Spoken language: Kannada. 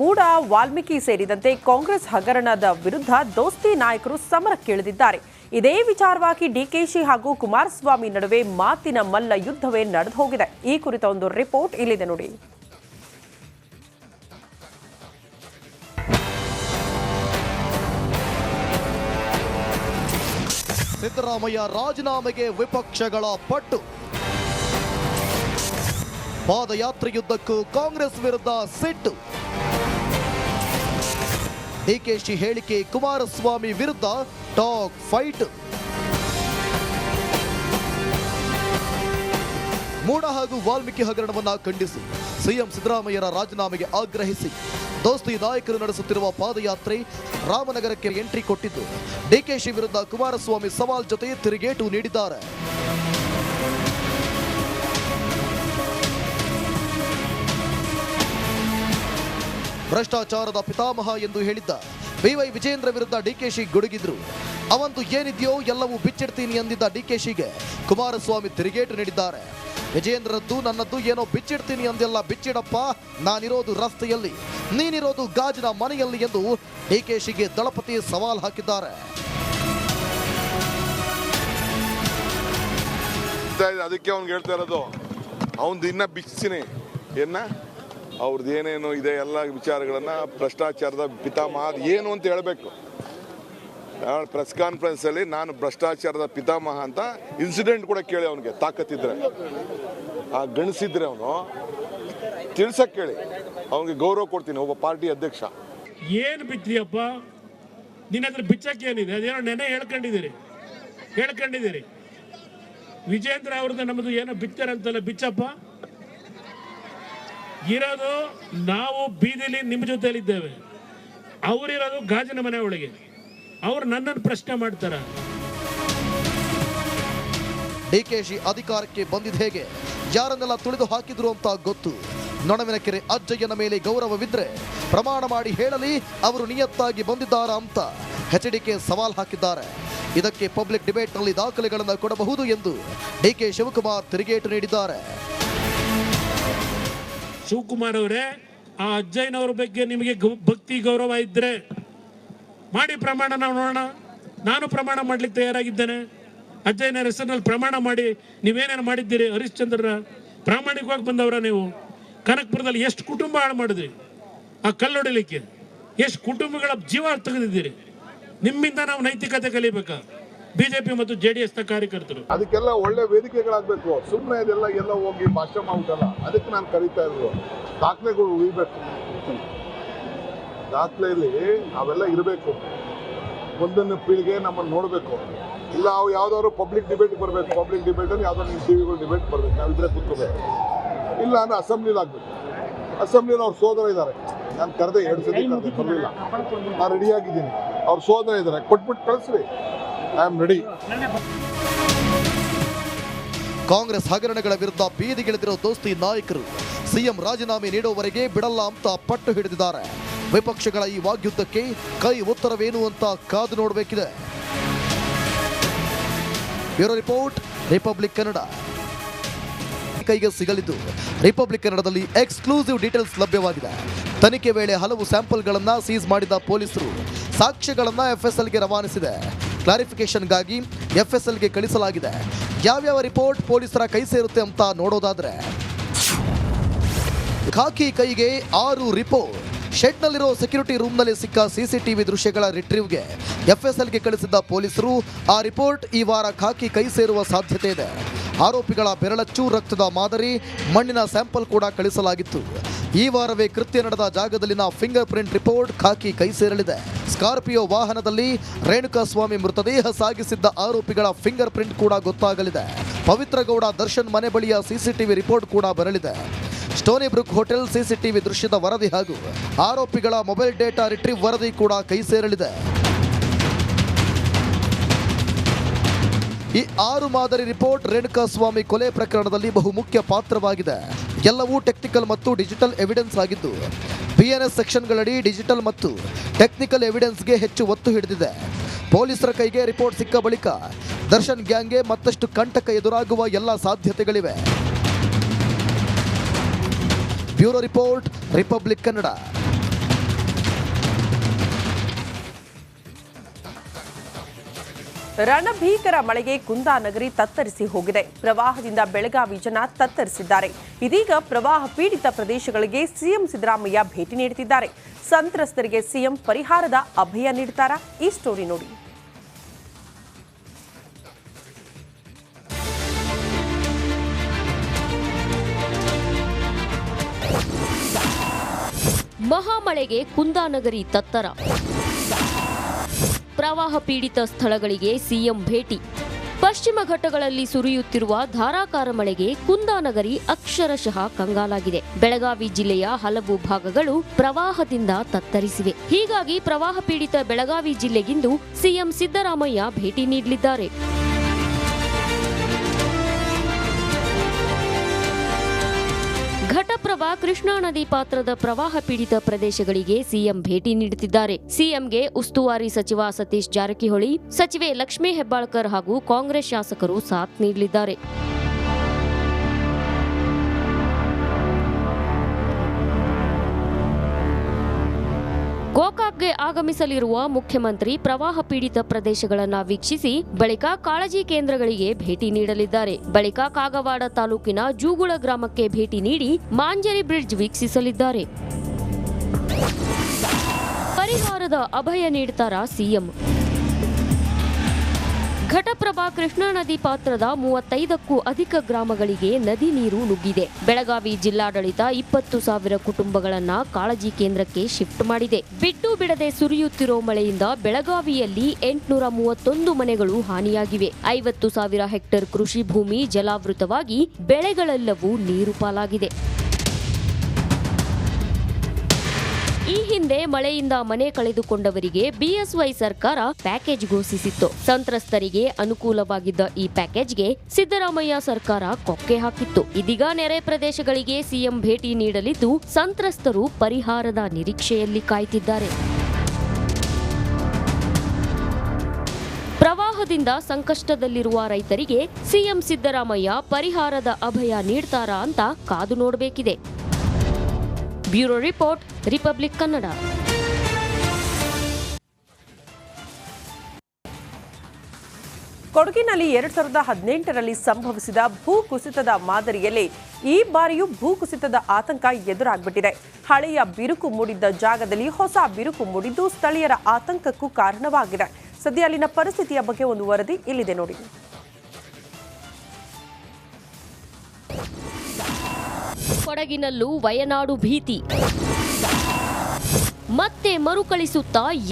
ಮೂಡ, ವಾಲ್ಮೀಕಿ ಸೇರಿದಂತೆ ಕಾಂಗ್ರೆಸ್ ಹಗರಣದ ವಿರುದ್ಧ ದೋಸ್ತಿ ನಾಯಕರು ಸಮರಕ್ಕಿಳಿದಿದ್ದಾರೆ. ಇದೇ ವಿಚಾರವಾಗಿ ಡಿಕೆಶಿ ಹಾಗೂ ಕುಮಾರಸ್ವಾಮಿ ನಡುವೆ ಮಾತಿನ ಮಲ್ಲ ಯುದ್ಧವೇ ನಡೆದು ಹೋಗಿದೆ. ಈ ಕುರಿತ ಒಂದು ರಿಪೋರ್ಟ್ ಇಲ್ಲಿದೆ ನೋಡಿ. ಸಿದ್ದರಾಮಯ್ಯ ರಾಜೀನಾಮೆಗೆ ವಿಪಕ್ಷಗಳ ಪಟ್ಟು. ಪಾದಯಾತ್ರೆಯುದ್ದಕ್ಕೂ ಕಾಂಗ್ರೆಸ್ ವಿರುದ್ಧ ಸಿಟ್ಟು. ಡಿಕೆಶಿ ಹೇಳಿಕೆ ಕುಮಾರಸ್ವಾಮಿ ವಿರುದ್ಧ ಟಾಕ್ ಫೈಟ್. ಮೂಡ ಹಾಗೂ ವಾಲ್ಮೀಕಿ ಹಗರಣವನ್ನ ಖಂಡಿಸಿ ಸಿಎಂ ಸಿದ್ದರಾಮಯ್ಯರ ರಾಜೀನಾಮೆಗೆ ಆಗ್ರಹಿಸಿ ದೋಸ್ತಿ ನಾಯಕರು ನಡೆಸುತ್ತಿರುವ ಪಾದಯಾತ್ರೆ ರಾಮನಗರಕ್ಕೆ ಎಂಟ್ರಿ ಕೊಟ್ಟಿದ್ದು, ಡಿಕೆಶಿ ವಿರುದ್ಧ ಕುಮಾರಸ್ವಾಮಿ ಸವಾಲ್ ಜೊತೆ ತಿರುಗೇಟು ನೀಡಿದ್ದಾರೆ. ಭ್ರಷ್ಟಾಚಾರದ ಪಿತಾಮಹ ಎಂದು ಹೇಳಿದ್ದ ಬಿವೈ ವಿಜೇಂದ್ರ ವಿರುದ್ಧ ಡಿಕೆಶಿ ಗುಡುಗಿದ್ರು. ಅವಂತೂ ಏನಿದೆಯೋ ಎಲ್ಲವೂ ಬಿಚ್ಚಿಡ್ತೀನಿ ಎಂದಿದ್ದ ಡಿಕೆಶಿಗೆ ಕುಮಾರಸ್ವಾಮಿ ತಿರುಗೇಟು ನೀಡಿದ್ದಾರೆ. ವಿಜೇಂದ್ರದ್ದು ನನ್ನದ್ದು ಏನೋ ಬಿಚ್ಚಿಡ್ತೀನಿ ಅಂದೆಲ್ಲ ಬಿಚ್ಚಿಡಪ್ಪ, ನಾನಿರೋದು ರಸ್ತೆಯಲ್ಲಿ, ನೀನಿರೋದು ಗಾಜಿನ ಮನೆಯಲ್ಲಿ ಎಂದು ಡಿಕೆಶಿಗೆ ದಳಪತಿ ಸವಾಲ್ ಹಾಕಿದ್ದಾರೆ. ಅದಕ್ಕೆ ಅವ್ನಿಗೆ ಹೇಳ್ತಾ ಇರೋದು, ಅವನು ಇನ್ನ ಬಿಚ್ಚಿನಿ ಅವ್ರದ್ದು ಏನೇನು ಇದೆ ಎಲ್ಲ ವಿಚಾರಗಳನ್ನ ಭ್ರಷ್ಟಾಚಾರದ ಪಿತಾಮಹ ಏನು ಅಂತ ಹೇಳಬೇಕು. ಪ್ರೆಸ್ ಕಾನ್ಫರೆನ್ಸ್ ಅಲ್ಲಿ ನಾನು ಭ್ರಷ್ಟಾಚಾರದ ಪಿತಾಮಹ ಅಂತ ಇನ್ಸಿಡೆಂಟ್ ಕೂಡ ಕೇಳಿ ಅವನಿಗೆ ತಾಕತ್ತಿದ್ರೆ, ಆ ಗಣಿಸಿದ್ರೆ ಅವನು ತಿಳ್ಸಕ್ ಕೇಳಿ, ಅವನಿಗೆ ಗೌರವ ಕೊಡ್ತೀನಿ ಒಬ್ಬ ಪಾರ್ಟಿ ಅಧ್ಯಕ್ಷ. ಏನು ಬಿಚ್ಚಿಯಪ್ಪ ನಿನ್ನ ಹತ್ರ ಬಿಚ್ಚಕ್ಕೆ ಏನಿದೆ? ಅದೇನೋ ನೆನೆ ಹೇಳ್ಕೊಂಡಿದ್ದೀರಿ. ವಿಜೇಂದ್ರ ಅವ್ರದ್ದು ನಮ್ಮದು ಏನೋ ಬಿಚ್ಚಾರಂತಲ್ಲ, ಬಿಚ್ಚಪ್ಪ. ಇರೋದು ನಾವು ಬೀದಿಲಿ ನಿಮ್ಮ ಜೊತೆಲಿದ್ದೇವೆ, ಅವರಿರೋದು ಗಾಜಿನ ಮನೆ ಒಳಗೆ. ಅವ್ರು ನನ್ನನ್ನು ಪ್ರಶ್ನೆ ಮಾಡ್ತಾರ. ಡಿಕೆಶಿ ಅಧಿಕಾರಕ್ಕೆ ಬಂದಿದ್ದು ಹೇಗೆ, ಯಾರನ್ನೆಲ್ಲ ತುಳಿದು ಹಾಕಿದ್ರು ಅಂತ ಗೊತ್ತು. ನೊಣವಿನ ಕೆರೆ ಅಜ್ಜಯ್ಯನ ಮೇಲೆ ಗೌರವವಿದ್ರೆ ಪ್ರಮಾಣ ಮಾಡಿ ಹೇಳಲಿ ಅವರು ನಿಯತ್ತಾಗಿ ಬಂದಿದ್ದಾರಾ ಅಂತ ಎಚ್ಡಿಕೆ ಸವಾಲ್ ಹಾಕಿದ್ದಾರೆ. ಇದಕ್ಕೆ ಪಬ್ಲಿಕ್ ಡಿಬೇಟ್ ನಲ್ಲಿ ದಾಖಲೆಗಳನ್ನು ಕೊಡಬಹುದು ಎಂದು ಡಿಕೆ ಶಿವಕುಮಾರ್ ತಿರುಗೇಟು ನೀಡಿದ್ದಾರೆ. ಶಿವಕುಮಾರ್ ಅವರೇ, ಆ ಅಜ್ಜಯ್ಯನವ್ರ ಬಗ್ಗೆ ನಿಮಗೆ ಭಕ್ತಿ ಗೌರವ ಇದ್ರೆ ಮಾಡಿ ಪ್ರಮಾಣ, ನಾವು ನೋಡೋಣ. ನಾನು ಪ್ರಮಾಣ ಮಾಡ್ಲಿಕ್ಕೆ ತಯಾರಾಗಿದ್ದೇನೆ. ಅಜ್ಜಯ್ಯನ ಹೆಸರಿನಲ್ಲಿ ಪ್ರಮಾಣ ಮಾಡಿ ನೀವೇನೇನು ಮಾಡಿದ್ದೀರಿ? ಹರಿಶ್ಚಂದ್ರರ ಪ್ರಾಮಾಣಿಕವಾಗಿ ಬಂದವರ ನೀವು. ಕನಕಪುರದಲ್ಲಿ ಎಷ್ಟು ಕುಟುಂಬ ಹಾಳು ಮಾಡಿದ್ರಿ ಆ ಕಲ್ಲೊಡಿಲಿಕ್ಕೆ, ಎಷ್ಟು ಕುಟುಂಬಗಳ ಜೀವ ತೆಗೆದಿದ್ದೀರಿ. ನಿಮ್ಮಿಂದ ನಾವು ನೈತಿಕತೆ ಕಲಿಬೇಕಾ? ಬಿಜೆಪಿ ಮತ್ತು JDS ನ ಕಾರ್ಯಕರ್ತರು. ಅದಕ್ಕೆಲ್ಲ ಒಳ್ಳೆ ವೇದಿಕೆಗಳಾಗಬೇಕು. ಸುಮ್ಮನೆ ಇದೆಲ್ಲ ಎಲ್ಲ ಹೋಗಿ ಭಾಷಣ ಮಾಡ್ಬಿಟ್ಟಲ್ಲ. ಅದಕ್ಕೆ ನಾನು ಕರೀತಾ ಇದ್ರು, ದಾಖಲೆಗಳು ಉಳಿಬೇಕು. ದಾಖಲೆಯಲ್ಲಿ ಅವೆಲ್ಲ ಇರಬೇಕು. ಮುಂದಿನ ಪೀಳಿಗೆ ನಮ್ಮನ್ನು ನೋಡಬೇಕು. ಇಲ್ಲ ಅವು ಯಾವ್ದಾದ್ರು ಪಬ್ಲಿಕ್ ಡಿಬೇಟ್ ಬರಬೇಕು. ಪಬ್ಲಿಕ್ ಡಿಬೇಟಲ್ಲಿ ಯಾವ್ದಾದ್ರು ನಿಮ್ಮ ಟಿವಿಗಳು ಡಿಬೇಟ್ ಬರಬೇಕು. ನಾವು ಇದ್ರೆ ಕೂತ್ಕೋಬೇಕು. ಇಲ್ಲ ಅಂದ್ರೆ ಅಸೆಂಬ್ಲಿಲಿ ಆಗಬೇಕು. ಅಸೆಂಬ್ಲಿಲಿ ಅವ್ರ ಸೋದರ ಇದ್ದಾರೆ. ನಾನು ಕರೆದೆ 2 ಸತಿ ಕರೆದೆ, ಬರಲಿಲ್ಲ. ನಾನು ರೆಡಿಯಾಗಿದ್ದೀನಿ. ಅವ್ರ ಸೋದರ ಇದ್ದಾರೆ, ಕೊಟ್ಬಿಟ್ಟು ಕಳಿಸ್ರಿ. I am ready. ಕಾಂಗ್ರೆಸ್ ಹಗರಣಗಳ ವಿರುದ್ಧ ಬೀದಿಗಿಳಿದಿರೋ ದೋಸ್ತಿ ನಾಯಕರು ಸಿಎಂ ರಾಜೀನಾಮೆ ನೀಡುವವರೆಗೆ ಬಿಡಲ್ಲ ಅಂತ ಪಟ್ಟು ಹಿಡಿದಿದ್ದಾರೆ. ವಿಪಕ್ಷಗಳ ಈ ವಾಗ್ಯುದ್ಧಕ್ಕೆ ಕೈ ಉತ್ತರವೇನು ಅಂತ ಕಾದು ನೋಡಬೇಕಿದೆ. Bureau report, Republic Kannada. ಕೈಗೆ ಸಿಗಲಿದ್ದು ರಿಪಬ್ಲಿಕ್ ಕನ್ನಡದಲ್ಲಿ ಎಕ್ಸ್ಕ್ಲೂಸಿವ್ ಡೀಟೇಲ್ಸ್ ಲಭ್ಯವಾಗಿದೆ. ತನಿಖೆ ವೇಳೆ ಹಲವು ಸ್ಯಾಂಪಲ್ಗಳನ್ನು ಸೀಸ್ ಮಾಡಿದ ಪೊಲೀಸರು ಸಾಕ್ಷ್ಯಗಳನ್ನು FSLಗೆ ರವಾನಿಸಿದೆ. ಕ್ಲಾರಿಫಿಕೇಶನ್ಗಾಗಿ FSLಗೆ ಕಳಿಸಲಾಗಿದೆ. ಯಾವ್ಯಾವ ರಿಪೋರ್ಟ್ ಪೊಲೀಸರ ಕೈ ಸೇರುತ್ತೆ ಅಂತ ನೋಡೋದಾದ್ರೆ, ಖಾಕಿ ಕೈಗೆ 6 ರಿಪೋರ್ಟ್. ಶೆಡ್ನಲ್ಲಿರೋ ಸೆಕ್ಯೂರಿಟಿ ರೂಮ್ನಲ್ಲಿ ಸಿಕ್ಕ CCTV ದೃಶ್ಯಗಳ ರಿಟ್ರೀವ್ಗೆ FSLಗೆ ಕಳಿಸಿದ್ದ ಪೊಲೀಸರು ಆ ರಿಪೋರ್ಟ್ ಈ ವಾರ ಖಾಕಿ ಕೈ ಸೇರುವ ಸಾಧ್ಯತೆ ಇದೆ. ಆರೋಪಿಗಳ ಬೆರಳಚ್ಚು, ರಕ್ತದ ಮಾದರಿ, ಮಣ್ಣಿನ ಸ್ಯಾಂಪಲ್ ಕೂಡ ಕಳಿಸಲಾಗಿತ್ತು. ಈ ವಾರವೇ ಕೃತ್ಯ ನಡೆದ ಜಾಗದಲ್ಲಿನ ಫಿಂಗರ್ ಪ್ರಿಂಟ್ ರಿಪೋರ್ಟ್ ಖಾಕಿ ಕೈ ಸೇರಲಿದೆ. ಸ್ಕಾರ್ಪಿಯೋ ವಾಹನದಲ್ಲಿ ರೇಣುಕಾಸ್ವಾಮಿ ಮೃತದೇಹ ಸಾಗಿಸಿದ್ದ ಆರೋಪಿಗಳ ಫಿಂಗರ್ ಪ್ರಿಂಟ್ ಕೂಡ ಗೊತ್ತಾಗಲಿದೆ. ಪವಿತ್ರ ಗೌಡ ದರ್ಶನ್ ಮನೆ ಬಳಿಯ CCTV ರಿಪೋರ್ಟ್ ಕೂಡ ಬರಲಿದೆ. ಸ್ಟೋನಿ ಬ್ರೂಕ್ ಹೋಟೆಲ್ CCTV ದೃಶ್ಯದ ವರದಿ ಹಾಗೂ ಆರೋಪಿಗಳ ಮೊಬೈಲ್ ಡೇಟಾ ರಿಟ್ರೀವ್ ವರದಿ ಕೂಡ ಕೈ ಸೇರಲಿದೆ. ಈ 6 ಮಾದರಿ ರಿಪೋರ್ಟ್ ರೇಣುಕಾಸ್ವಾಮಿ ಕೊಲೆ ಪ್ರಕರಣದಲ್ಲಿ ಬಹುಮುಖ್ಯ ಪಾತ್ರವಾಗಿದೆ. ಎಲ್ಲವೂ ಟೆಕ್ನಿಕಲ್ ಮತ್ತು ಡಿಜಿಟಲ್ ಎವಿಡೆನ್ಸ್ ಆಗಿದ್ದು, BNS ಸೆಕ್ಷನ್ಗಳಡಿ ಡಿಜಿಟಲ್ ಮತ್ತು ಟೆಕ್ನಿಕಲ್ ಎವಿಡೆನ್ಸ್ಗೆ ಹೆಚ್ಚು ಒತ್ತು ಹಿಡಿದಿದೆ. ಪೊಲೀಸರ ಕೈಗೆ ರಿಪೋರ್ಟ್ ಸಿಕ್ಕ ಬಳಿಕ ದರ್ಶನ್ ಗ್ಯಾಂಗ್ಗೆ ಮತ್ತಷ್ಟು ಕಂಟಕ ಎದುರಾಗುವ ಎಲ್ಲ ಸಾಧ್ಯತೆಗಳಿವೆ. Bureau report, Republic Kannada. ರಣಭೀಕರ ಮಳೆಗೆ ಕುಂದಾನಗರಿ ತತ್ತರಿಸಿ ಹೋಗಿದೆ. ಪ್ರವಾಹದಿಂದ ಬೆಳಗಾವಿ ಜನ ತತ್ತರಿಸಿದ್ದಾರೆ. ಇದೀಗ ಪ್ರವಾಹ ಪೀಡಿತ ಪ್ರದೇಶಗಳಿಗೆ ಸಿಎಂ ಸಿದ್ದರಾಮಯ್ಯ ಭೇಟಿ ನೀಡುತ್ತಿದ್ದಾರೆ. ಸಂತ್ರಸ್ತರಿಗೆ ಸಿಎಂ ಪರಿಹಾರದ ಅಭಯ ನೀಡುತ್ತಾರಾ? ಈ ಸ್ಟೋರಿ ನೋಡಿ. ಮಹಾಮಳೆಗೆ ಕುಂದಾನಗರಿ ತತ್ತರ. ಪ್ರವಾಹ ಪೀಡಿತ ಸ್ಥಳಗಳಿಗೆ ಸಿಎಂ ಭೇಟಿ. ಪಶ್ಚಿಮ ಘಟ್ಟಗಳಲ್ಲಿ ಸುರಿಯುತ್ತಿರುವ ಧಾರಾಕಾರ ಮಳೆಗೆ ಕುಂದಾನಗರಿ ಅಕ್ಷರಶಃ ಕಂಗಾಲಾಗಿದೆ. ಬೆಳಗಾವಿ ಜಿಲ್ಲೆಯ ಹಲವು ಭಾಗಗಳು ಪ್ರವಾಹದಿಂದ ತತ್ತರಿಸಿವೆ. ಹೀಗಾಗಿ ಪ್ರವಾಹ ಪೀಡಿತ ಬೆಳಗಾವಿ ಜಿಲ್ಲೆಗಿಂದು ಸಿಎಂ ಸಿದ್ದರಾಮಯ್ಯ ಭೇಟಿ ನೀಡಲಿದ್ದಾರೆ. ಘಟಪ್ರಭಾ ಕೃಷ್ಣಾ ನದಿ ಪಾತ್ರದ ಪ್ರವಾಹ ಪೀಡಿತ ಪ್ರದೇಶಗಳಿಗೆ ಸಿಎಂ ಭೇಟಿ ನೀಡುತ್ತಿದ್ದಾರೆ. ಸಿಎಂಗೆ ಉಸ್ತುವಾರಿ ಸಚಿವ ಸತೀಶ್ ಜಾರಕಿಹೊಳಿ, ಸಚಿವೆ ಲಕ್ಷ್ಮೀ ಹೆಬ್ಬಾಳ್ಕರ್ ಹಾಗೂ ಕಾಂಗ್ರೆಸ್ ಶಾಸಕರು ಸಾಥ್ ನೀಡಲಿದ್ದಾರೆ. ಗೋಕಾಕ್ಗೆ ಆಗಮಿಸಲಿರುವ ಮುಖ್ಯಮಂತ್ರಿ ಪ್ರವಾಹ ಪೀಡಿತ ಪ್ರದೇಶಗಳನ್ನು ವೀಕ್ಷಿಸಿ ಬಳಿಕ ಕಾಳಜಿ ಕೇಂದ್ರಗಳಿಗೆ ಭೇಟಿ ನೀಡಲಿದ್ದಾರೆ. ಬಳಿಕ ಕಾಗವಾಡ ತಾಲೂಕಿನ ಜೂಗುಳ ಗ್ರಾಮಕ್ಕೆ ಭೇಟಿ ನೀಡಿ ಮಾಂಜರಿ ಬ್ರಿಡ್ಜ್ ವೀಕ್ಷಿಸಲಿದ್ದಾರೆ. ಪರಿಹಾರದ ಅಭಯ ನೀಡುತ್ತಾರಾ ಸಿಎಂ? ಘಟಪ್ರಭಾ ಕೃಷ್ಣಾ ನದಿ ಪಾತ್ರದ 35ಕ್ಕೂ ಅಧಿಕ ಗ್ರಾಮಗಳಿಗೆ ನದಿ ನೀರು ನುಗ್ಗಿದೆ. ಬೆಳಗಾವಿ ಜಿಲ್ಲಾಡಳಿತ 20,000 ಕುಟುಂಬಗಳನ್ನ ಕಾಳಜಿ ಕೇಂದ್ರಕ್ಕೆ ಶಿಫ್ಟ್ ಮಾಡಿದೆ. ಬಿಟ್ಟು ಬಿಡದೆ ಸುರಿಯುತ್ತಿರೋ ಮಳೆಯಿಂದ ಬೆಳಗಾವಿಯಲ್ಲಿ 831 ಮನೆಗಳು ಹಾನಿಯಾಗಿವೆ. 50,000 ಹೆಕ್ಟೇರ್ ಕೃಷಿ ಭೂಮಿ ಜಲಾವೃತವಾಗಿ ಬೆಳೆಗಳೆಲ್ಲವೂ ನೀರು ಪಾಲಾಗಿದೆ. ಈ ಹಿಂದೆ ಮಳೆಯಿಂದ ಮನೆ ಕಳೆದುಕೊಂಡವರಿಗೆ ಬಿಎಸ್ವೈ ಸರ್ಕಾರ ಪ್ಯಾಕೇಜ್ ಘೋಷಿಸಿತ್ತು. ಸಂತ್ರಸ್ತರಿಗೆ ಅನುಕೂಲವಾಗಿದ್ದ ಈ ಪ್ಯಾಕೇಜ್ಗೆ ಸಿದ್ದರಾಮಯ್ಯ ಸರ್ಕಾರ ಕೊಕ್ಕೆ ಹಾಕಿತ್ತು. ಇದೀಗ ನೆರೆ ಪ್ರದೇಶಗಳಿಗೆ ಸಿಎಂ ಭೇಟಿ ನೀಡಲಿದ್ದು ಸಂತ್ರಸ್ತರು ಪರಿಹಾರದ ನಿರೀಕ್ಷೆಯಲ್ಲಿ ಕಾಯ್ತಿದ್ದಾರೆ. ಪ್ರವಾಹದಿಂದ ಸಂಕಷ್ಟದಲ್ಲಿರುವ ರೈತರಿಗೆ ಸಿಎಂ ಸಿದ್ದರಾಮಯ್ಯ ಪರಿಹಾರದ ಅಭಯ ನೀಡ್ತಾರಾ ಅಂತ ಕಾದು ನೋಡಬೇಕಿದೆ. Bureau report, Republic Kannada. ಕೊಡಗಿನಲ್ಲಿ 2018ರಲ್ಲಿ ಸಂಭವಿಸಿದ ಭೂಕುಸಿತದ ಮಾದರಿಯಲ್ಲಿ ಈ ಬಾರಿಯೂ ಭೂಕುಸಿತದ ಆತಂಕ ಎದುರಾಗ್ಬಿಟ್ಟಿದೆ. ಹಳೆಯ ಬಿರುಕು ಮೂಡಿದ್ದ ಜಾಗದಲ್ಲಿ ಹೊಸ ಬಿರುಕು ಮೂಡಿದ್ದು ಸ್ಥಳೀಯರ ಆತಂಕಕ್ಕೂ ಕಾರಣವಾಗಿದೆ. ಸದ್ಯ ಅಲ್ಲಿನ ಪರಿಸ್ಥಿತಿಯ ಬಗ್ಗೆ ಒಂದು ವರದಿ ಇಲ್ಲಿದೆ ನೋಡಿ. ಕೊಡಗಿನಲ್ಲೂ ವಯನಾಡು ಭೀತಿ ಮತ್ತೆ ಮರುಕಳಿಸುತ್ತಾ